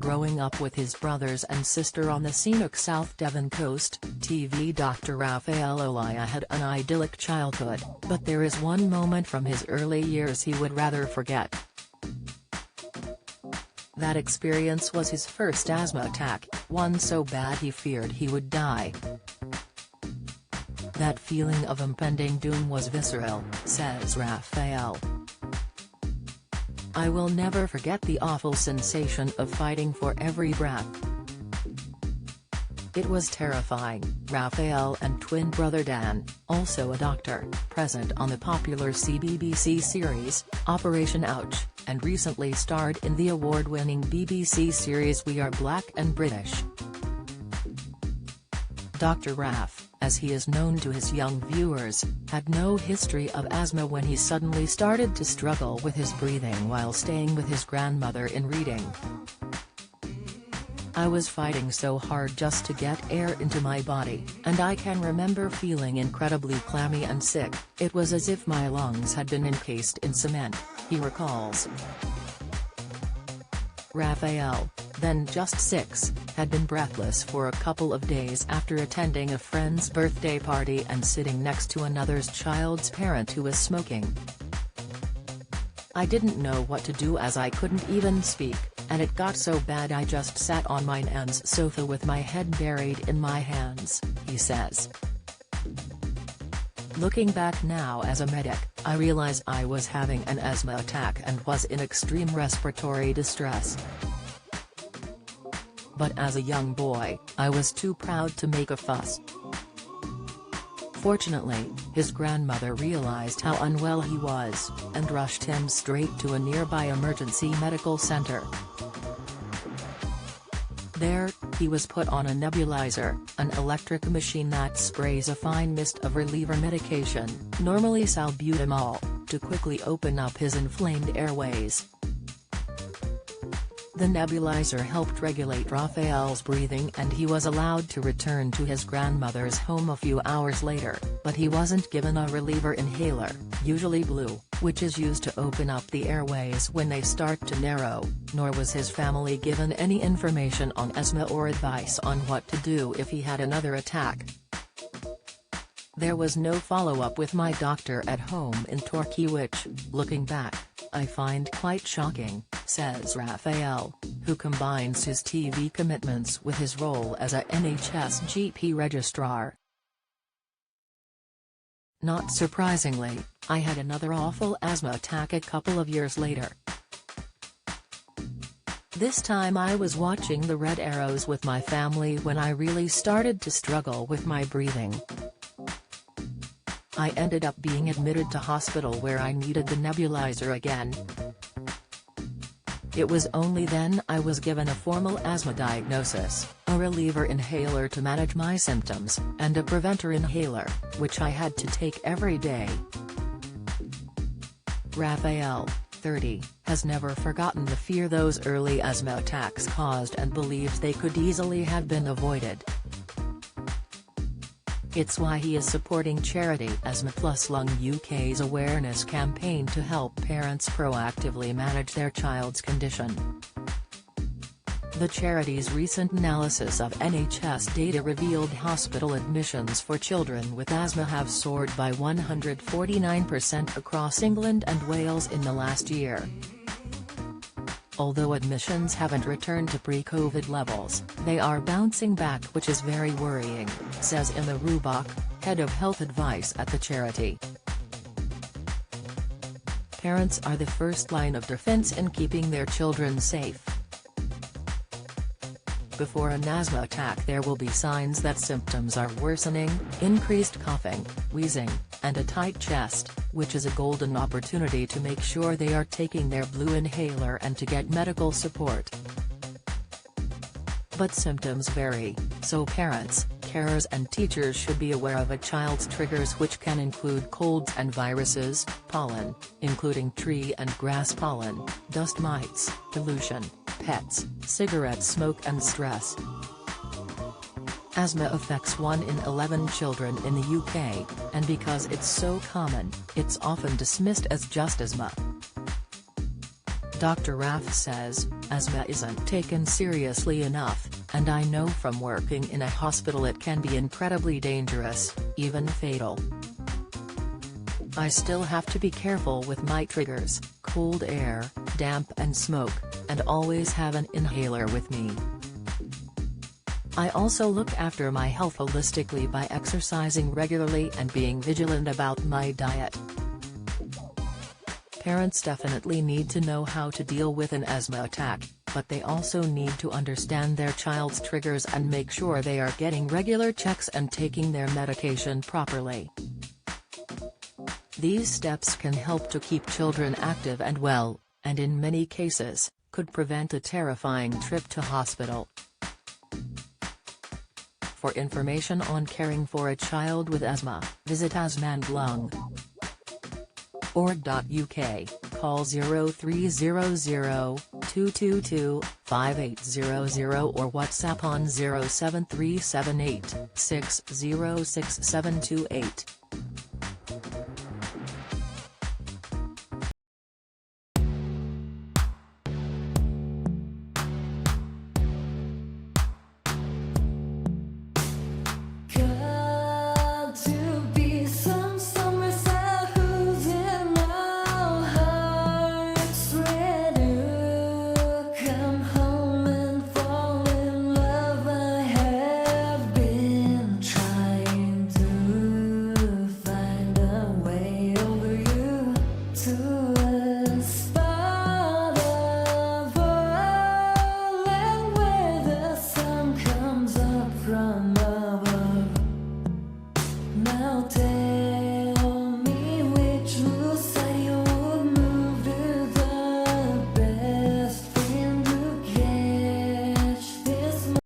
growing up with his brothers and sister on the scenic South Devon coast, TV Dr. Raphael Olaya had an idyllic childhood, but there is one moment from his early years he would rather forget. That experience was his first asthma attack, one so bad he feared he would die. That feeling of impending doom was visceral, says Raphael. I will never forget the awful sensation of fighting for every breath. It was terrifying, Raphael and twin brother Dan, also a doctor, present on the popular CBBC series, Operation Ouch, and recently starred in the award-winning BBC series We Are Black and British. Dr. Raph, as he is known to his young viewers, had no history of asthma when he suddenly started to struggle with his breathing while staying with his grandmother in Reading. I was fighting so hard just to get air into my body, and I can remember feeling incredibly clammy and sick. It was as if my lungs had been encased in cement, he recalls. Raphael, then just 6, had been breathless for a couple of days after attending a friend's birthday party and sitting next to another child's parent who was smoking. I didn't know what to do as I couldn't even speak, and it got so bad I just sat on my nan's sofa with my head buried in my hands, he says. Looking back now as a medic, I realize I was having an asthma attack and was in extreme respiratory distress. But as a young boy, I was too proud to make a fuss. Fortunately, his grandmother realized how unwell he was, and rushed him straight to a nearby emergency medical center. There, he was put on a nebulizer, an electric machine that sprays a fine mist of reliever medication, normally salbutamol, to quickly open up his inflamed airways. The nebulizer helped regulate Raphael's breathing and he was allowed to return to his grandmother's home a few hours later, but he wasn't given a reliever inhaler, usually blue, which is used to open up the airways when they start to narrow, nor was his family given any information on asthma or advice on what to do if he had another attack. There was no follow-up with my doctor at home in Torquay which, looking back, I find quite shocking, says Raphael, who combines his TV commitments with his role as a NHS GP registrar. Not surprisingly, I had another awful asthma attack a couple of years later. This time I was watching the Red Arrows with my family when I really started to struggle with my breathing. I ended up being admitted to hospital where I needed the nebulizer again. It was only then I was given a formal asthma diagnosis, a reliever inhaler to manage my symptoms, and a preventer inhaler, which I had to take every day. Raphael, 30, has never forgotten the fear those early asthma attacks caused and believes they could easily have been avoided. It's why he is supporting charity Asthma Plus Lung UK's awareness campaign to help parents proactively manage their child's condition. The charity's recent analysis of NHS data revealed hospital admissions for children with asthma have soared by 149% across England and Wales in the last year. Although admissions haven't returned to pre-COVID levels, they are bouncing back, which is very worrying, says Emma Rubach, head of health advice at the charity. Parents are the first line of defense in keeping their children safe. Before an asthma attack there will be signs that symptoms are worsening, increased coughing, wheezing, and a tight chest, which is a golden opportunity to make sure they are taking their blue inhaler and to get medical support. But symptoms vary, so parents, carers and teachers should be aware of a child's triggers, which can include colds and viruses, pollen, including tree and grass pollen, dust mites, pollution, pets, cigarette smoke and stress. Asthma affects 1 in 11 children in the UK, and because it's so common, it's often dismissed as just asthma. Dr. Raff says, asthma isn't taken seriously enough, and I know from working in a hospital it can be incredibly dangerous, even fatal. I still have to be careful with my triggers, cold air, damp and smoke, and always have an inhaler with me. I also look after my health holistically by exercising regularly and being vigilant about my diet. Parents definitely need to know how to deal with an asthma attack, but they also need to understand their child's triggers and make sure they are getting regular checks and taking their medication properly. These steps can help to keep children active and well, and in many cases, could prevent a terrifying trip to hospital. For information on caring for a child with asthma, visit asthmaandlung.org.uk, call 0300 222 5800 or WhatsApp on 07378 606 728.